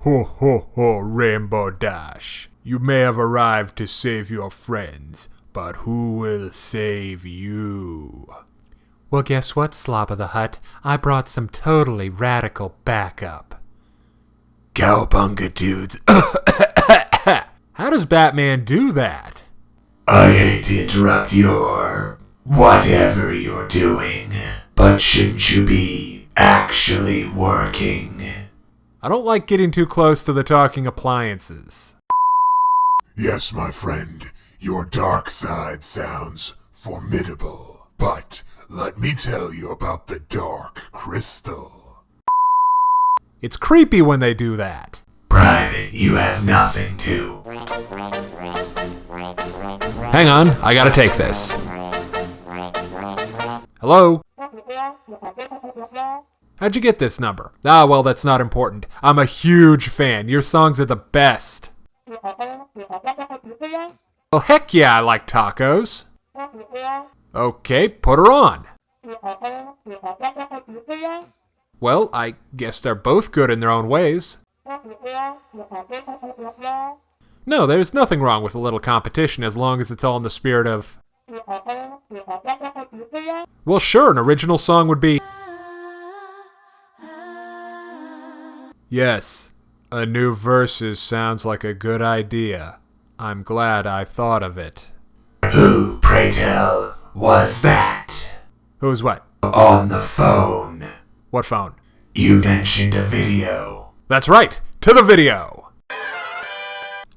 Ho ho ho, Rainbow Dash. You may have arrived to save your friends, but who will save you? Well, guess what, Slob of the Hut? I brought some totally radical backup. Cowabunga, dudes. How does Batman do that? I hate to interrupt your whatever you're doing, but shouldn't you be actually working? I don't like getting too close to the talking appliances. Yes, my friend, your dark side sounds formidable, but let me tell you about the Dark Crystal. It's creepy when they do that. Private, you have nothing to. Hang on, I gotta take this. Hello? How'd you get this number? Ah, well, that's not important. I'm a huge fan. Your songs are the best. Well, heck yeah, I like tacos. Okay, put her on. Well, I guess they're both good in their own ways. No, there's nothing wrong with a little competition as long as it's all in the spirit of... Well, sure, an original song would be... Yes, a new verses sounds like a good idea. I'm glad I thought of it. Who, pray tell, was that? Who's what? On the phone. What phone? You mentioned a video. That's right, to the video!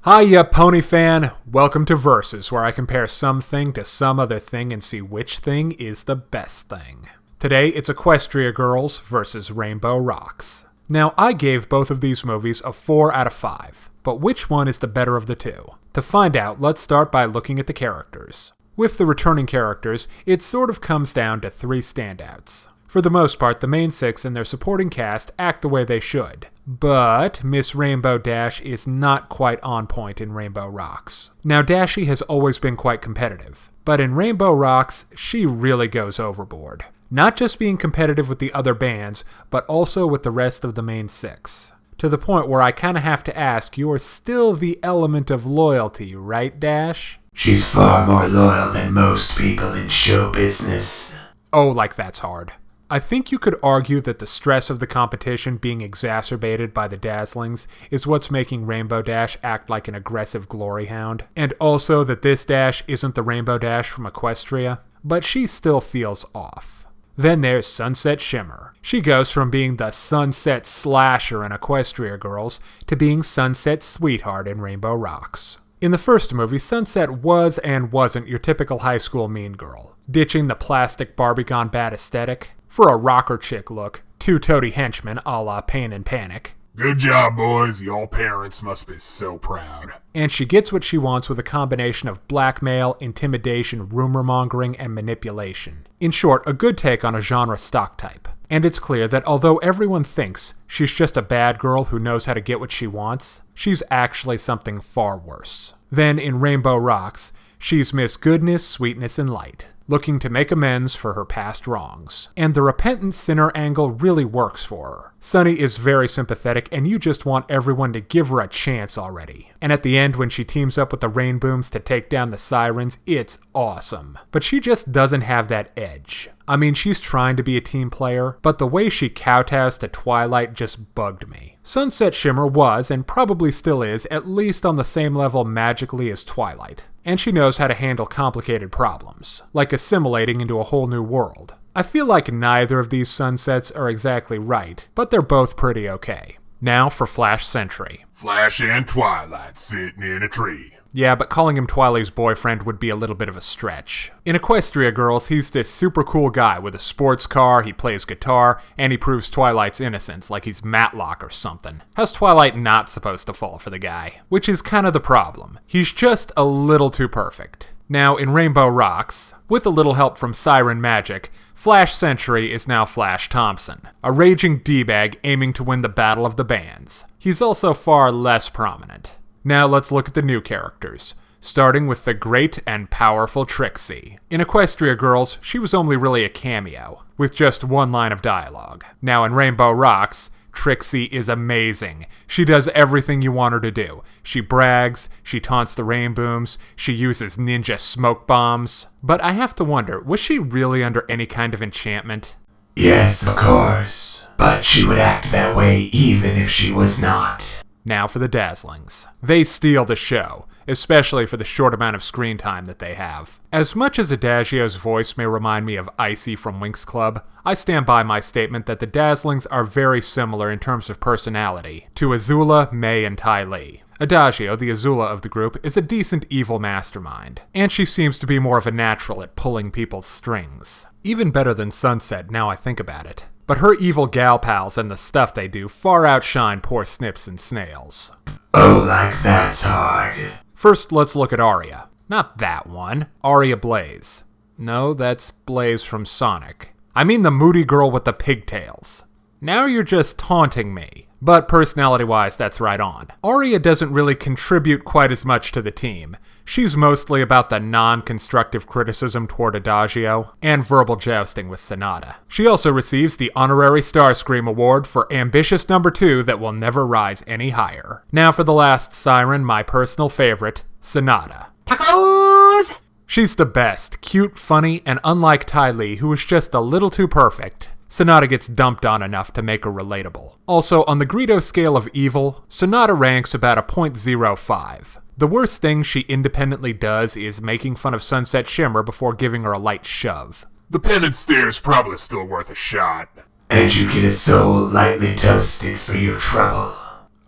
Hiya, Pony fan. Welcome to Versus, where I compare something to some other thing and see which thing is the best thing. Today, it's Equestria Girls versus Rainbow Rocks. Now, I gave both of these movies a 4 out of 5, but which one is the better of the two? To find out, let's start by looking at the characters. With the returning characters, it sort of comes down to 3 standouts. For the most part, the main 6 and their supporting cast act the way they should. But Miss Rainbow Dash is not quite on point in Rainbow Rocks. Now, Dashy has always been quite competitive, but in Rainbow Rocks, she really goes overboard. Not just being competitive with the other bands, but also with the rest of the main 6. To the point where I kinda have to ask, you're still the element of loyalty, right, Dash? She's far more loyal than most people in show business. Oh, like that's hard. I think you could argue that the stress of the competition being exacerbated by the Dazzlings is what's making Rainbow Dash act like an aggressive glory hound. And also that this Dash isn't the Rainbow Dash from Equestria, but she still feels off. Then there's Sunset Shimmer. She goes from being the Sunset Slasher in Equestria Girls to being Sunset Sweetheart in Rainbow Rocks. In the first movie, Sunset was and wasn't your typical high school mean girl, ditching the plastic Barbie Gone Bad aesthetic for a rocker chick look, 2 toady henchmen a la Pain and Panic. Good job, boys. Y'all parents must be so proud. And she gets what she wants with a combination of blackmail, intimidation, rumor-mongering, and manipulation. In short, a good take on a genre stock type. And it's clear that although everyone thinks she's just a bad girl who knows how to get what she wants, she's actually something far worse. Then in Rainbow Rocks, she's Miss Goodness, Sweetness, and Light, looking to make amends for her past wrongs. And the repentant sinner angle really works for her. Sunny is very sympathetic, and you just want everyone to give her a chance already. And at the end, when she teams up with the Rainbooms to take down the Sirens, it's awesome. But she just doesn't have that edge. I mean, she's trying to be a team player, but the way she kowtows to Twilight just bugged me. Sunset Shimmer was, and probably still is, at least on the same level magically as Twilight. And she knows how to handle complicated problems, like assimilating into a whole new world. I feel like neither of these Sunsets are exactly right, but they're both pretty okay. Now for Flash Sentry. Flash and Twilight sitting in a tree. Yeah, but calling him Twilight's boyfriend would be a little bit of a stretch. In Equestria Girls, he's this super cool guy with a sports car, he plays guitar, and he proves Twilight's innocence like he's Matlock or something. How's Twilight not supposed to fall for the guy? Which is kind of the problem. He's just a little too perfect. Now, in Rainbow Rocks, with a little help from Siren Magic, Flash Sentry is now Flash Thompson, a raging D-bag aiming to win the battle of the bands. He's also far less prominent. Now let's look at the new characters, starting with the great and powerful Trixie. In Equestria Girls, she was only really a cameo, with just one line of dialogue. Now in Rainbow Rocks, Trixie is amazing. She does everything you want her to do. She brags, she taunts the Rainbooms, she uses ninja smoke bombs. But I have to wonder, was she really under any kind of enchantment? Yes, of course. But she would act that way even if she was not. Now for the Dazzlings. They steal the show, especially for the short amount of screen time that they have. As much as Adagio's voice may remind me of Icy from Winx Club, I stand by my statement that the Dazzlings are very similar in terms of personality to Azula, May, and Ty Lee. Adagio, the Azula of the group, is a decent evil mastermind, and she seems to be more of a natural at pulling people's strings. Even better than Sunset, now I think about it. But her evil gal pals and the stuff they do far outshine poor Snips and Snails. Oh, like that's hard. First, let's look at Aria. Not that one. Aria Blaze. No, that's Blaze from Sonic. I mean the moody girl with the pigtails. Now you're just taunting me. But personality-wise, that's right on. Aria doesn't really contribute quite as much to the team. She's mostly about the non-constructive criticism toward Adagio and verbal jousting with Sonata. She also receives the honorary Starscream Award for ambitious number 2 that will never rise any higher. Now for the last siren, my personal favorite, Sonata. Tacos! She's the best, cute, funny, and unlike Ty Lee, who is just a little too perfect, Sonata gets dumped on enough to make her relatable. Also, on the Greedo scale of evil, Sonata ranks about a 0.05. The worst thing she independently does is making fun of Sunset Shimmer before giving her a light shove. The penance stare's probably still worth a shot. And you get a soul lightly toasted for your trouble.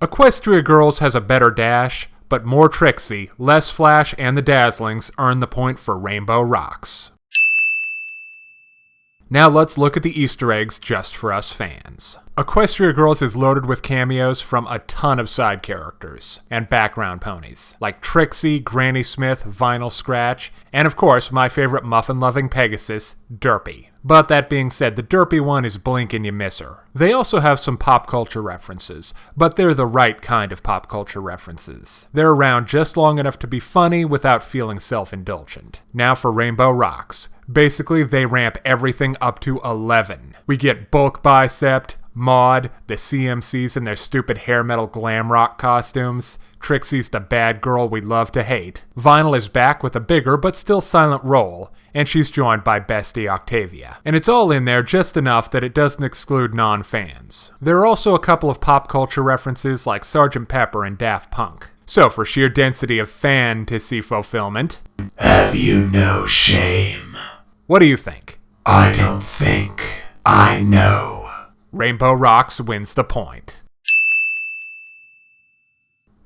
Equestria Girls has a better dash, but more Trixie, less Flash, and the Dazzlings earn the point for Rainbow Rocks. Now let's look at the Easter eggs just for us fans. Equestria Girls is loaded with cameos from a ton of side characters and background ponies, like Trixie, Granny Smith, Vinyl Scratch, and of course my favorite muffin-loving Pegasus, Derpy. But that being said, the Derpy one is blink and you miss her. They also have some pop culture references, but they're the right kind of pop culture references. They're around just long enough to be funny without feeling self-indulgent. Now for Rainbow Rocks. Basically, they ramp everything up to 11. We get Bulk Bicep, Maud, the CMCs in their stupid hair metal glam rock costumes, Trixie's the bad girl we love to hate, Vinyl is back with a bigger but still silent role, and she's joined by Bestie Octavia. And it's all in there just enough that it doesn't exclude non-fans. There are also a couple of pop culture references like Sgt. Pepper and Daft Punk. So for sheer density of fantasy fulfillment, have you no shame? What do you think? I don't think. I know. Rainbow Rocks wins the point.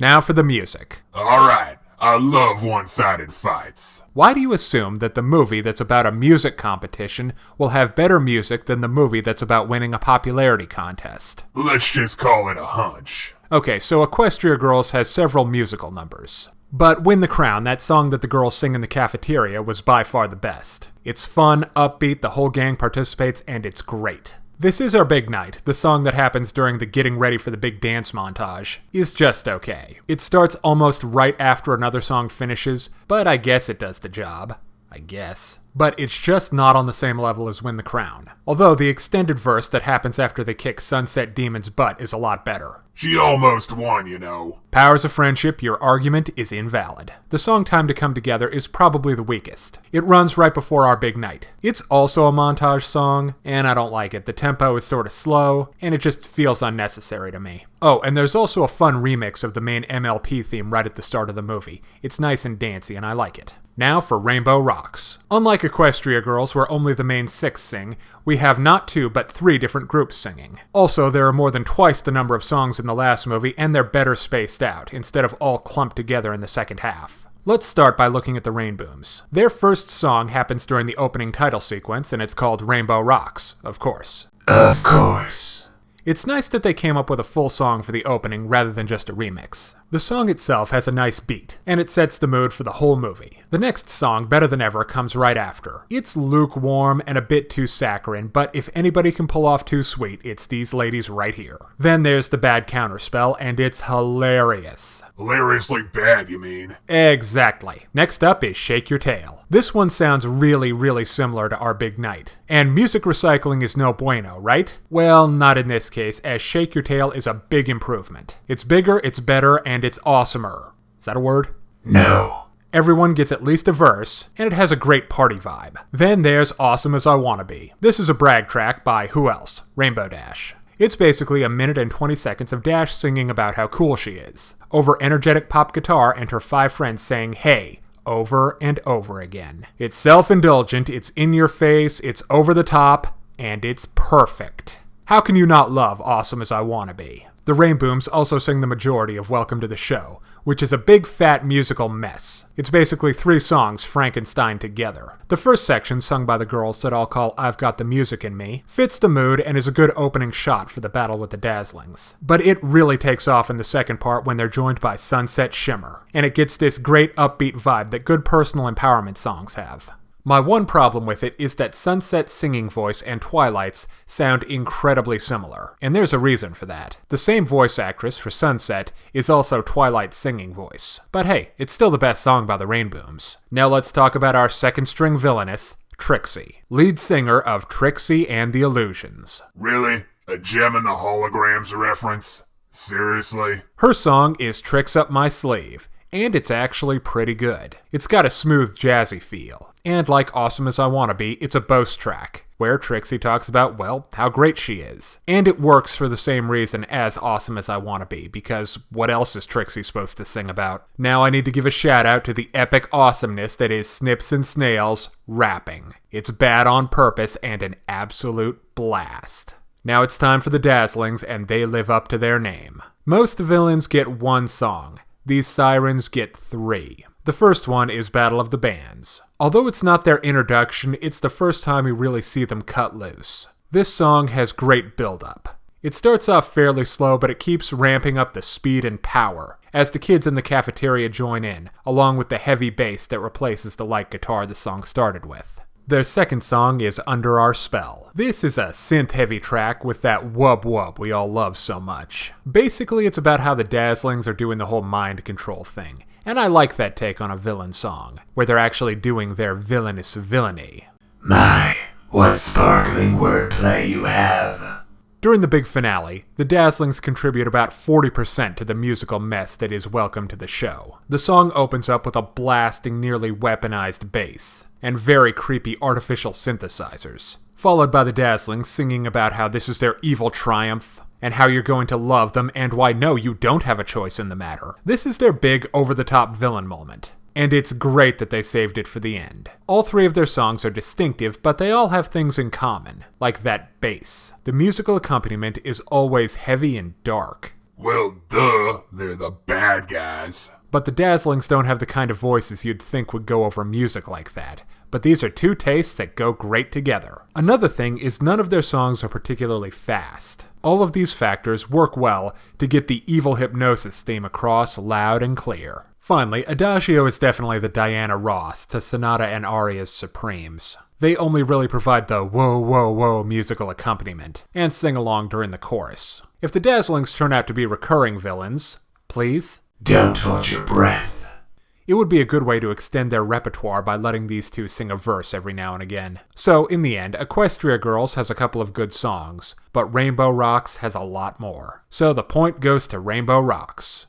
Now for the music. Alright, I love one-sided fights. Why do you assume that the movie that's about a music competition will have better music than the movie that's about winning a popularity contest? Let's just call it a hunch. Okay, so Equestria Girls has several musical numbers. But Win the Crown, that song that the girls sing in the cafeteria, was by far the best. It's fun, upbeat, the whole gang participates, and it's great. This Is Our Big Night, the song that happens during the getting ready for the big dance montage, is just okay. It starts almost right after another song finishes, but I guess it does the job. I guess. But it's just not on the same level as Win the Crown. Although the extended verse that happens after they kick Sunset Demon's butt is a lot better. She almost won, you know. Powers of Friendship, your argument is invalid. The song Time to Come Together is probably the weakest. It runs right before Our Big Night. It's also a montage song, and I don't like it. The tempo is sort of slow, and it just feels unnecessary to me. Oh, and there's also a fun remix of the main MLP theme right at the start of the movie. It's nice and dancey, and I like it. Now for Rainbow Rocks. Unlike Equestria Girls, where only the main 6 sing, we have not 2 but 3 different groups singing. Also, there are more than twice the number of songs in the last movie, and they're better spaced out, instead of all clumped together in the second half. Let's start by looking at the Rainbooms. Their first song happens during the opening title sequence, and it's called Rainbow Rocks, of course. Of course. It's nice that they came up with a full song for the opening rather than just a remix. The song itself has a nice beat, and it sets the mood for the whole movie. The next song, Better Than Ever, comes right after. It's lukewarm and a bit too saccharine, but if anybody can pull off Too Sweet, it's these ladies right here. Then there's the bad counterspell, and it's hilarious. Hilariously bad, you mean? Exactly. Next up is Shake Your Tail. This one sounds really similar to Our Big Night. And music recycling is no bueno, right? Well, not in this case, as Shake Your Tail is a big improvement. It's bigger, it's better, and it's awesomer. Is that a word? No. Everyone gets at least a verse, and it has a great party vibe. Then there's Awesome As I Wanna Be. This is a brag track by who else? Rainbow Dash. It's basically a minute and 20 seconds of Dash singing about how cool she is, over energetic pop guitar and her 5 friends saying, hey, over and over again. It's self-indulgent, it's in your face, it's over the top, and it's perfect. How can you not love Awesome As I Wanna Be? The Rainbooms also sing the majority of Welcome to the Show, which is a big fat musical mess. It's basically 3 songs Frankenstein together. The first section, sung by the girls that I'll call I've Got the Music in Me, fits the mood and is a good opening shot for the battle with the Dazzlings. But it really takes off in the second part when they're joined by Sunset Shimmer, and it gets this great upbeat vibe that good personal empowerment songs have. My one problem with it is that Sunset's singing voice and Twilight's sound incredibly similar, and there's a reason for that. The same voice actress for Sunset is also Twilight's singing voice. But hey, it's still the best song by the Rainbooms. Now let's talk about our second string villainess, Trixie, lead singer of Trixie and the Illusions. Really? A Gem and the Holograms reference? Seriously? Her song is Tricks Up My Sleeve, and it's actually pretty good. It's got a smooth, jazzy feel. And like Awesome As I Wanna Be, it's a boast track, where Trixie talks about, well, how great she is. And it works for the same reason as Awesome As I Wanna Be, because what else is Trixie supposed to sing about? Now I need to give a shout out to the epic awesomeness that is Snips and Snails rapping. It's bad on purpose and an absolute blast. Now it's time for the Dazzlings, and they live up to their name. Most villains get 1 song. These sirens get 3. The first one is Battle of the Bands. Although it's not their introduction, it's the first time we really see them cut loose. This song has great build-up. It starts off fairly slow, but it keeps ramping up the speed and power as the kids in the cafeteria join in, along with the heavy bass that replaces the light guitar the song started with. Their second song is Under Our Spell. This is a synth-heavy track with that wub-wub we all love so much. Basically, it's about how the Dazzlings are doing the whole mind control thing, and I like that take on a villain song, where they're actually doing their villainous villainy. My, what sparkling wordplay you have. During the big finale, the Dazzlings contribute about 40% to the musical mess that is Welcome to the Show. The song opens up with a blasting, nearly weaponized bass, and very creepy artificial synthesizers, followed by the Dazzlings singing about how this is their evil triumph, and how you're going to love them, and why no, you don't have a choice in the matter. This is their big, over-the-top villain moment. And it's great that they saved it for the end. All 3 of their songs are distinctive, but they all have things in common, like that bass. The musical accompaniment is always heavy and dark. Well, duh, they're the bad guys. But the Dazzlings don't have the kind of voices you'd think would go over music like that. But these are 2 tastes that go great together. Another thing is none of their songs are particularly fast. All of these factors work well to get the evil hypnosis theme across loud and clear. Finally, Adagio is definitely the Diana Ross to Sonata and Aria's Supremes. They only really provide the whoa whoa whoa musical accompaniment, and sing along during the chorus. If the Dazzlings turn out to be recurring villains, please, Don't hold your breath. It would be a good way to extend their repertoire by letting these 2 sing a verse every now and again. So, in the end, Equestria Girls has a couple of good songs, but Rainbow Rocks has a lot more. So the point goes to Rainbow Rocks.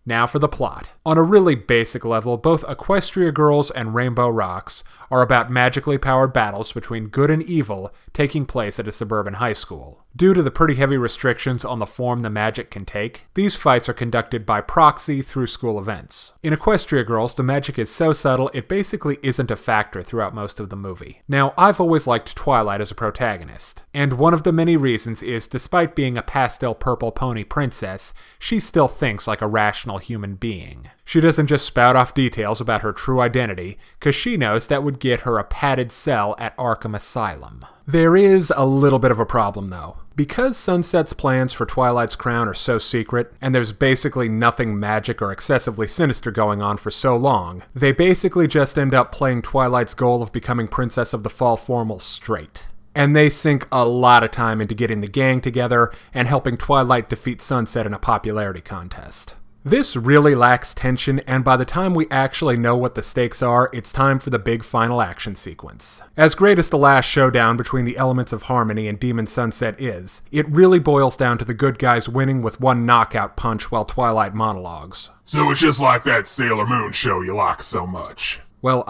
Now for the plot. On a really basic level, both Equestria Girls and Rainbow Rocks are about magically powered battles between good and evil taking place at a suburban high school. Due to the pretty heavy restrictions on the form the magic can take, these fights are conducted by proxy through school events. In Equestria Girls, the magic is so subtle it basically isn't a factor throughout most of the movie. Now, I've always liked Twilight as a protagonist, and one of the many reasons is despite being a pastel purple pony princess, she still thinks like a rational human being. She doesn't just spout off details about her true identity, cause she knows that would get her a padded cell at Arkham Asylum. There is a little bit of a problem though. Because Sunset's plans for Twilight's crown are so secret, and there's basically nothing magic or excessively sinister going on for so long, they basically just end up playing Twilight's goal of becoming Princess of the Fall formal straight. And they sink a lot of time into getting the gang together and helping Twilight defeat Sunset in a popularity contest. This really lacks tension, and by the time we actually know what the stakes are, it's time for the big final action sequence. As great as the last showdown between the elements of Harmony and Demon Sunset is, it really boils down to the good guys winning with one knockout punch while Twilight monologues. So it's just like that Sailor Moon show you like so much. Well,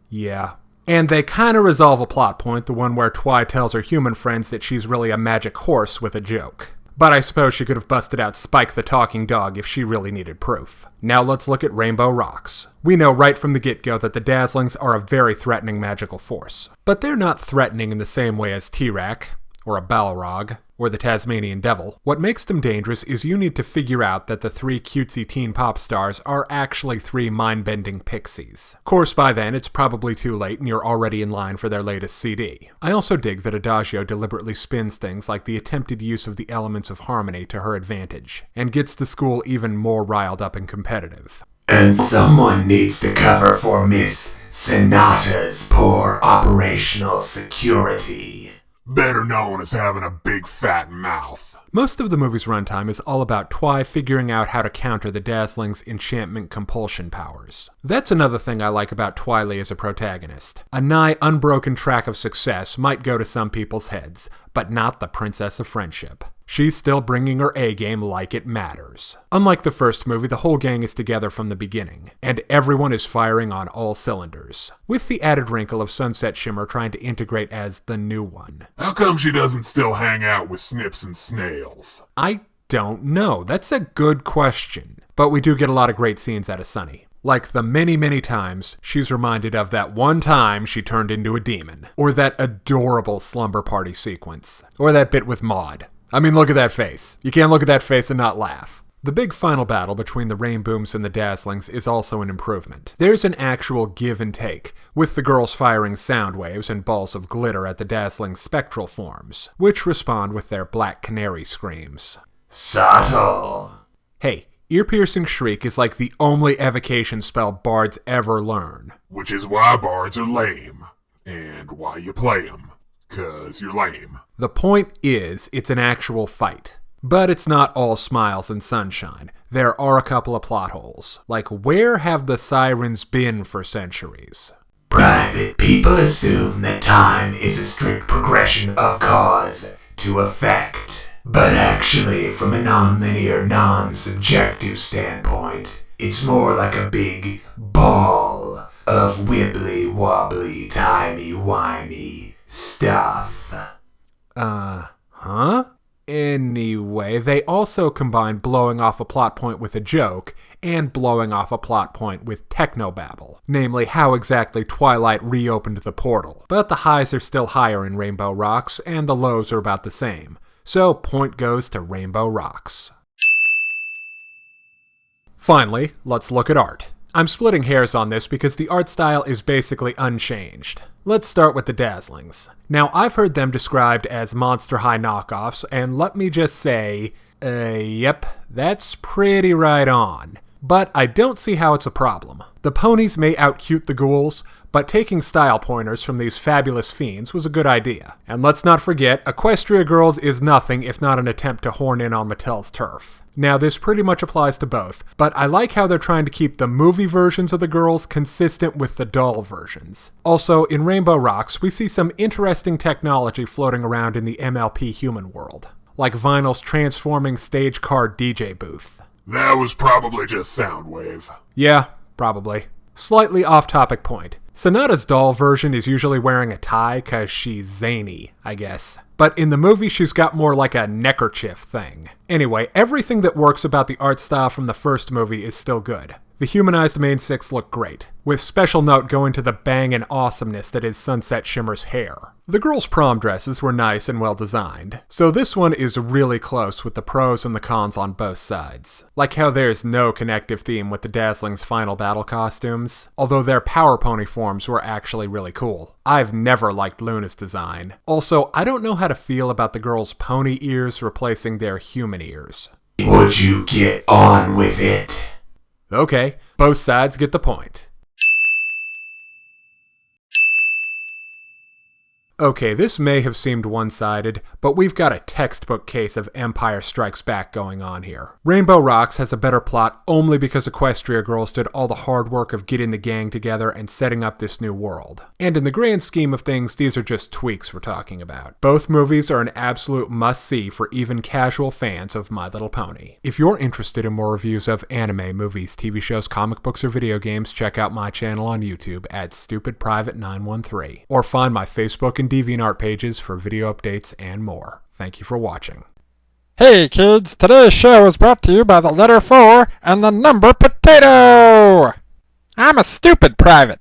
yeah. And they kinda resolve a plot point, the one where Twi tells her human friends that she's really a magic horse with a joke. But I suppose she could have busted out Spike the talking dog if she really needed proof. Now let's look at Rainbow Rocks. We know right from the get-go that the Dazzlings are a very threatening magical force. But they're not threatening in the same way as T-Rack, or a Balrog, or the Tasmanian Devil. What makes them dangerous is you need to figure out that the 3 cutesy teen pop stars are actually 3 mind-bending pixies. Of course, by then, it's probably too late and you're already in line for their latest CD. I also dig that Adagio deliberately spins things like the attempted use of the elements of Harmony to her advantage, and gets the school even more riled up and competitive. And someone needs to cover for Miss Sonata's poor operational security. Better known as having a big fat mouth. Most of the movie's runtime is all about Twi figuring out how to counter the Dazzlings' enchantment compulsion powers. That's another thing I like about Twilight as a protagonist. A nigh unbroken track of success might go to some people's heads, but not the Princess of Friendship. She's still bringing her A-game like it matters. Unlike the first movie, the whole gang is together from the beginning, and everyone is firing on all cylinders, with the added wrinkle of Sunset Shimmer trying to integrate as the new one. How come she doesn't still hang out with Snips and Snails? I don't know. That's a good question. But we do get a lot of great scenes out of Sunny. Like the many, many times she's reminded of that one time she turned into a demon, or that adorable slumber party sequence, or that bit with Maud. I mean, look at that face. You can't look at that face and not laugh. The big final battle between the Rainbooms and the Dazzlings is also an improvement. There's an actual give and take, with the girls firing sound waves and balls of glitter at the Dazzlings' spectral forms, which respond with their black canary screams. Subtle. Hey, ear-piercing shriek is like the only evocation spell bards ever learn. Which is why bards are lame. And why you play them. 'Cause you're lame. The point is, it's an actual fight. But it's not all smiles and sunshine. There are a couple of plot holes. Like, where have the sirens been for centuries? Private people assume that time is a strict progression of cause to effect. But actually, from a non-linear, non-subjective standpoint, it's more like a big ball of wibbly-wobbly, timey-wimey stuff. Anyway, they also combine blowing off a plot point with a joke and blowing off a plot point with technobabble, namely how exactly Twilight reopened the portal. But the highs are still higher in Rainbow Rocks, and the lows are about the same. So, point goes to Rainbow Rocks. Finally, let's look at art. I'm splitting hairs on this because the art style is basically unchanged. Let's start with the Dazzlings. Now, I've heard them described as Monster High knockoffs, and let me just say, yep, that's pretty right on. But I don't see how it's a problem. The ponies may outcute the ghouls, but taking style pointers from these fabulous fiends was a good idea. And let's not forget, Equestria Girls is nothing if not an attempt to horn in on Mattel's turf. Now, this pretty much applies to both, but I like how they're trying to keep the movie versions of the girls consistent with the doll versions. Also, in Rainbow Rocks, we see some interesting technology floating around in the MLP human world, like Vinyl's transforming stage car DJ booth. That was probably just Soundwave. Yeah, probably. Slightly off-topic point. Sonata's doll version is usually wearing a tie cause she's zany, I guess. But in the movie, she's got more like a neckerchief thing. Anyway, everything that works about the art style from the first movie is still good. The humanized main six look great, with special note going to the bang and awesomeness that is Sunset Shimmer's hair. The girls' prom dresses were nice and well designed, so this one is really close with the pros and the cons on both sides. Like how there's no connective theme with the Dazzlings' final battle costumes, although their power pony forms were actually really cool. I've never liked Luna's design. Also, I don't know how to feel about the girls' pony ears replacing their human ears. Would you get on with it? Okay, both sides get the point. Okay, this may have seemed one-sided, but we've got a textbook case of Empire Strikes Back going on here. Rainbow Rocks has a better plot only because Equestria girls did all the hard work of getting the gang together and setting up this new world. And in the grand scheme of things, these are just tweaks we're talking about. Both movies are an absolute must-see for even casual fans of My Little Pony. If you're interested in more reviews of anime, movies, TV shows, comic books, or video games, check out my channel on YouTube at StupidPrivate913, or find my Facebook and Deviantart pages for video updates and more. Thank you for watching. Hey kids, today's show is brought to you by the letter 4 and the number potato! I'm a stupid private.